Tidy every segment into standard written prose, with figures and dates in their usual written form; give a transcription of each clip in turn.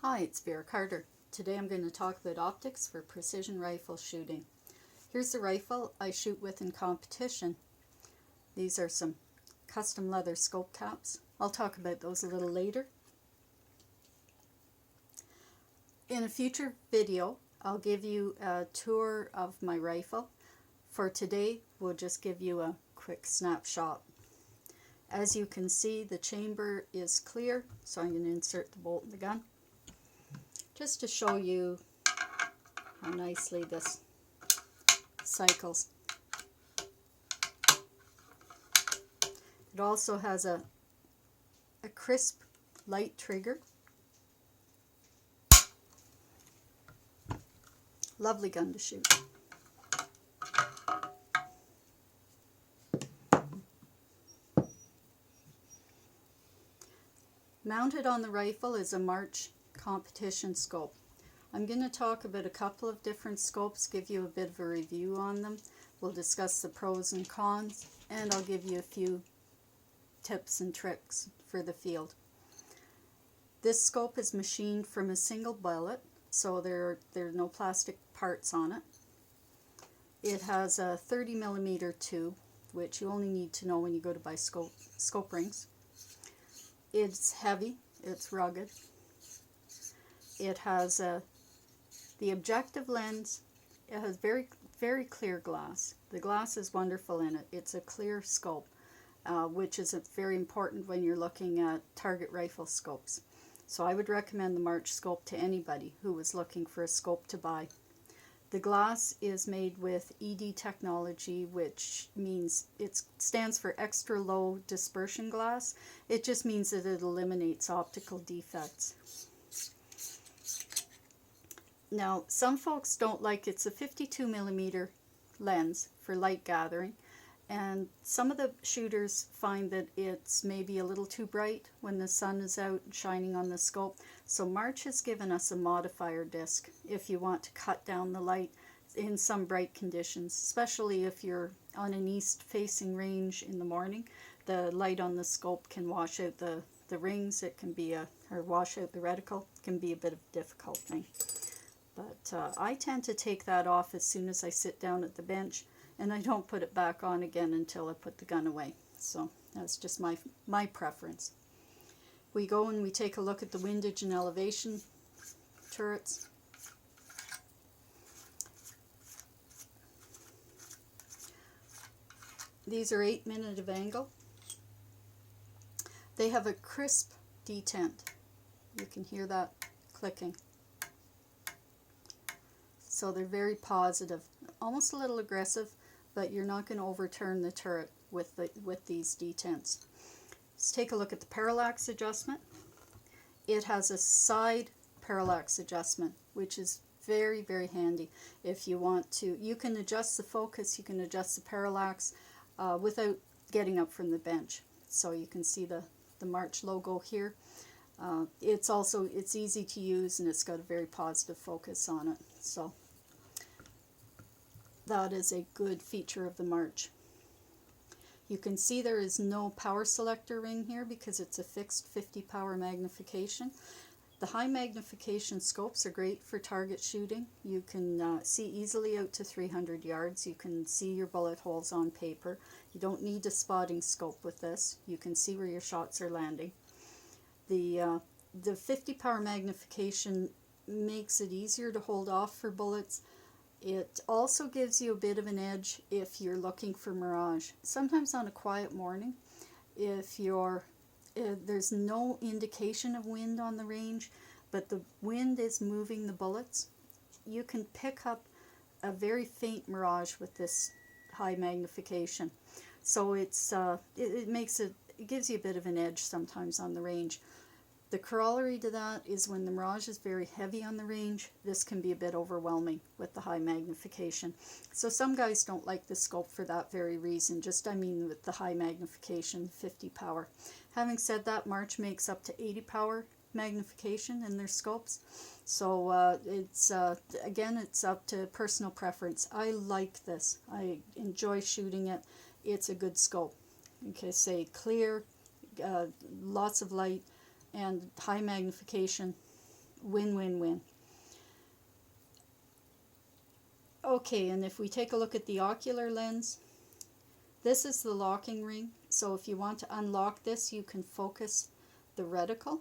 Hi, it's Vera Carter. Today I'm going to talk about optics for precision rifle shooting. Here's the rifle I shoot with in competition. These are some custom leather scope caps. I'll talk about those a little later. In a future video, I'll give you a tour of my rifle. For today, we'll just give you a quick snapshot. As you can see, the chamber is clear, so I'm going to insert the bolt in the gun, just to show you how nicely this cycles. It also has a crisp light trigger. Lovely gun to shoot. Mounted on the rifle is a March competition scope. I'm going to talk about a couple of different scopes, give you a bit of a review on them. We'll discuss the pros and cons, and I'll give you a few tips and tricks for the field. This scope is machined from a single billet, so there are no plastic parts on it. It has a 30mm tube, which you only need to know when you go to buy scope rings. It's heavy, it's rugged. It has the objective lens. It has very, very clear glass. The glass is wonderful in it. It's a clear scope, which is very important when you're looking at target rifle scopes. So I would recommend the March scope to anybody who was looking for a scope to buy. The glass is made with ED technology, which means it stands for extra low dispersion glass. It just means that it eliminates optical defects. Now, some folks don't like it's a 52mm lens for light gathering, and some of the shooters find that it's maybe a little too bright when the sun is out shining on the scope. So March has given us a modifier disc if you want to cut down the light in some bright conditions, especially if you're on an east-facing range in the morning. The light on the scope can wash out the rings. It can be or wash out the reticle. It can be a bit of a difficult thing. But I tend to take that off as soon as I sit down at the bench, and I don't put it back on again until I put the gun away. So that's just my preference. We go and we take a look at the Windage and Elevation turrets. These are 8 minutes of angle. They have a crisp detent. You can hear that clicking. So they're very positive, almost a little aggressive, but you're not going to overturn the turret with these detents. Let's take a look at the Parallax Adjustment. It has a side parallax adjustment, which is very, very handy. If you want to, you can adjust the focus, you can adjust the parallax without getting up from the bench. So you can see the March logo here. It's easy to use, and it's got a very positive focus on it. So that is a good feature of the March. You can see there is no power selector ring here because it's a fixed 50 power magnification. The high magnification scopes are great for target shooting. You can see easily out to 300 yards. You can see your bullet holes on paper. You don't need a spotting scope with this. You can see where your shots are landing. The 50 power magnification makes it easier to hold off for bullets. It also gives you a bit of an edge if you're looking for mirage. Sometimes on a quiet morning, if there's no indication of wind on the range, but the wind is moving the bullets, you can pick up a very faint mirage with this high magnification. So it gives you a bit of an edge sometimes on the range. The corollary to that is when the mirage is very heavy on the range, this can be a bit overwhelming with the high magnification. So some guys don't like the scope for that very reason, with the high magnification, 50 power. Having said that, March makes up to 80 power magnification in their scopes. So it's up to personal preference. I like this. I enjoy shooting it. It's a good scope. Okay, say clear, lots of light, and high magnification. win-win-win. Okay, and if we take a look at the ocular lens, this is the locking ring. So if you want to unlock this, you can focus the reticle.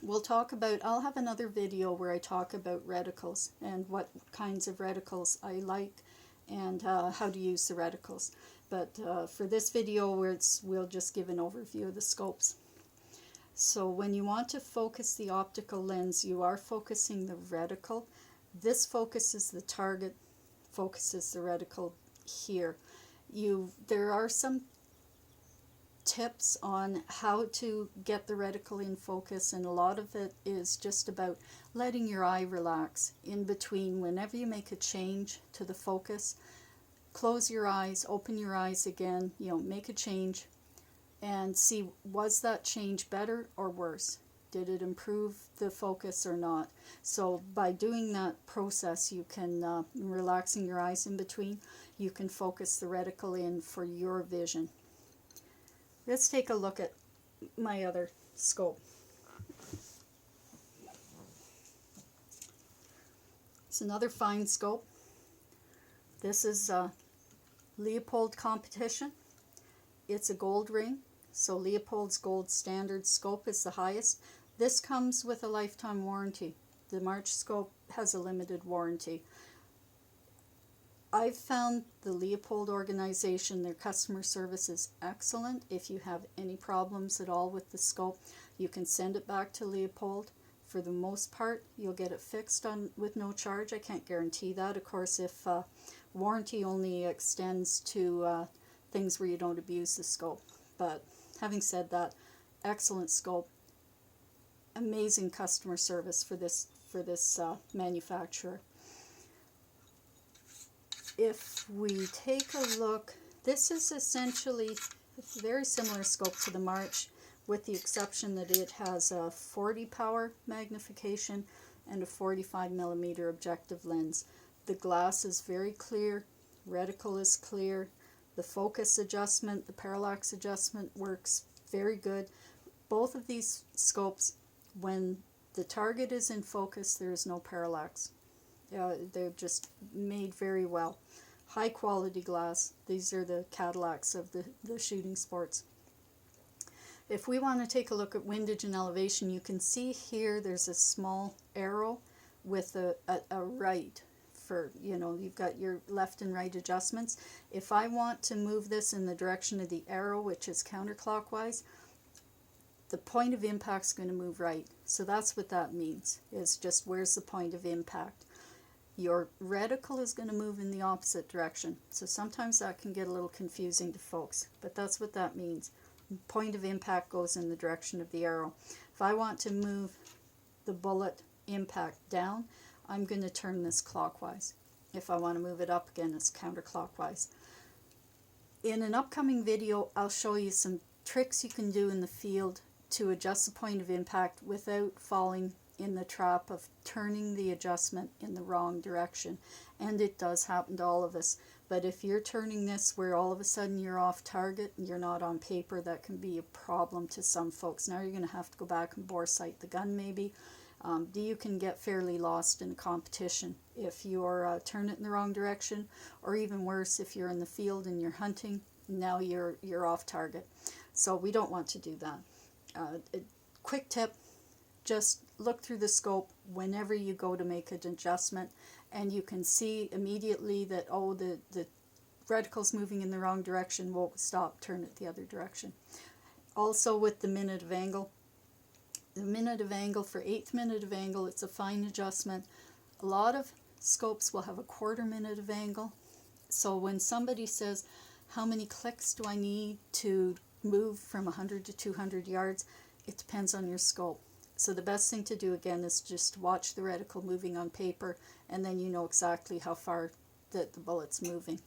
We'll talk about, I'll have another video where I talk about reticles and what kinds of reticles I like and how to use the reticles. But for this video, we'll just give an overview of the scopes. So when you want to focus the optical lens, you are focusing the reticle. This focuses the target, focuses the reticle here. There are some tips on how to get the reticle in focus, and a lot of it is just about letting your eye relax in between. Whenever you make a change to the focus, close your eyes, open your eyes again, make a change and see, was that change better or worse? Did it improve the focus or not? So by doing that process, you can, relaxing your eyes in between, you can focus the reticle in for your vision. Let's take a look at my other scope. It's another fine scope. This is a Leopold Competition. It's a gold ring, so Leopold's gold standard scope is the highest. This comes with a lifetime warranty. The March scope has a limited warranty. I've found the Leopold organization, their customer service is excellent. If you have any problems at all with the scope, you can send it back to Leopold. For the most part, you'll get it fixed with no charge. I can't guarantee that. Of course, if warranty only extends to things where you don't abuse the scope. But having said that, excellent scope. Amazing customer service for this manufacturer. If we take a look, this is essentially a very similar scope to the March, with the exception that it has a 40 power magnification and a 45 millimeter objective lens. The glass is very clear, reticle is clear, the focus adjustment, the parallax adjustment works very good. Both of these scopes, when the target is in focus, there is no parallax. They're just made very well. High quality glass. These are the Cadillacs of the shooting sports. If we want to take a look at windage and elevation, you can see here there's a small arrow with a right for, you've got your left and right adjustments. If I want to move this in the direction of the arrow, which is counterclockwise, the point of impact is going to move right. So that's what that means, is just where's the point of impact. Your reticle is going to move in the opposite direction. So sometimes that can get a little confusing to folks, but that's what that means. Point of impact goes in the direction of the arrow. If I want to move the bullet impact down, I'm going to turn this clockwise. If I want to move it up again, it's counterclockwise. In an upcoming video, I'll show you some tricks you can do in the field to adjust the point of impact without falling in the trap of turning the adjustment in the wrong direction. And it does happen to all of us. But if you're turning this where all of a sudden you're off target and you're not on paper, that can be a problem to some folks. Now you're going to have to go back and bore sight the gun maybe. You can get fairly lost in a competition if you're turn it in the wrong direction, or even worse, if you're in the field and you're hunting, now you're off target. So we don't want to do that. A quick tip, just look through the scope whenever you go to make an adjustment, and you can see immediately that, oh, the reticle's moving in the wrong direction. Well, stop, turn it the other direction. Also with the minute of angle, the minute of angle for 1/8 minute of angle, it's a fine adjustment. A lot of scopes will have a 1/4 minute of angle. So when somebody says, how many clicks do I need to move from 100 to 200 yards, it depends on your scope. So the best thing to do again is just watch the reticle moving on paper, and then you know exactly how far that the bullet's moving.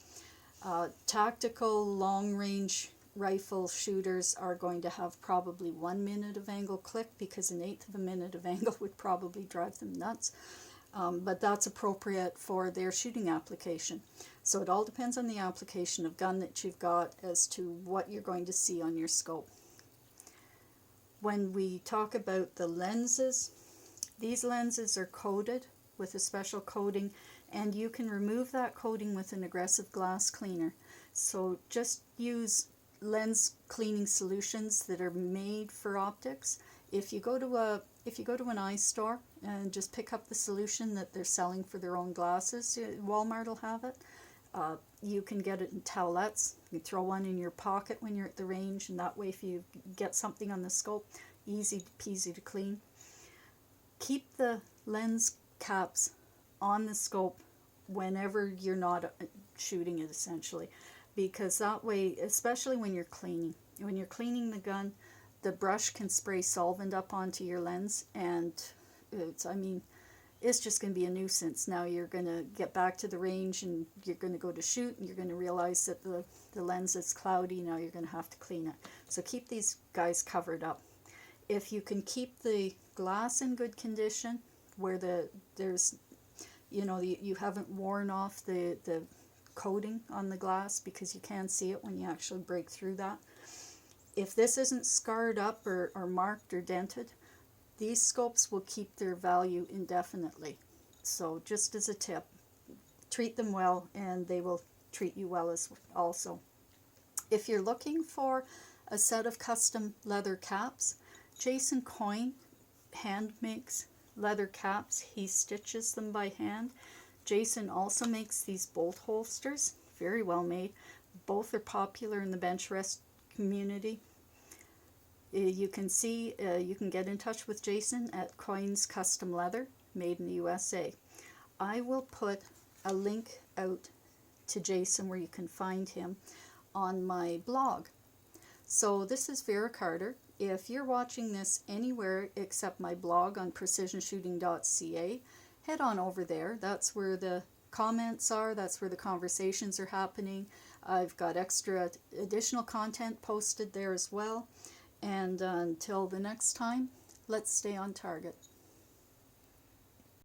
Tactical long-range rifle shooters are going to have probably 1 minute of angle click, because 1/8 of a minute of angle would probably drive them nuts. But that's appropriate for their shooting application. So it all depends on the application of gun that you've got as to what you're going to see on your scope. When we talk about the lenses, These lenses are coated with a special coating, and you can remove that coating with an aggressive glass cleaner. So just use lens cleaning solutions that are made for optics. If you go to an eye store and just pick up the solution that they're selling for their own glasses, Walmart will have it. You can get it in towelettes. You throw one in your pocket when you're at the range, and that way if you get something on the scope, easy peasy to clean. Keep the lens caps on the scope whenever you're not shooting it, essentially, because that way, especially when you're cleaning the gun, the brush can spray solvent up onto your lens, and it's just going to be a nuisance. Now you're going to get back to the range and you're going to go to shoot, and you're going to realize that the lens is cloudy. Now you're going to have to clean it. So keep these guys covered up. If you can keep the glass in good condition, where you haven't worn off the coating on the glass, because you can see it when you actually break through that. If this isn't scarred up or marked or dented, these scopes will keep their value indefinitely. So just as a tip, treat them well and they will treat you well also. If you're looking for a set of custom leather caps, Jason Coyne hand makes leather caps. He stitches them by hand. Jason also makes these bolt holsters, very well made. Both are popular in the bench rest community. You can get in touch with Jason at Coyne's Custom Leather, made in the USA. I will put a link out to Jason where you can find him on my blog. So this is Vera Carter. If you're watching this anywhere except my blog on precisionshooting.ca, head on over there. That's where the comments are. That's where the conversations are happening. I've got extra additional content posted there as well. And until the next time, let's stay on target.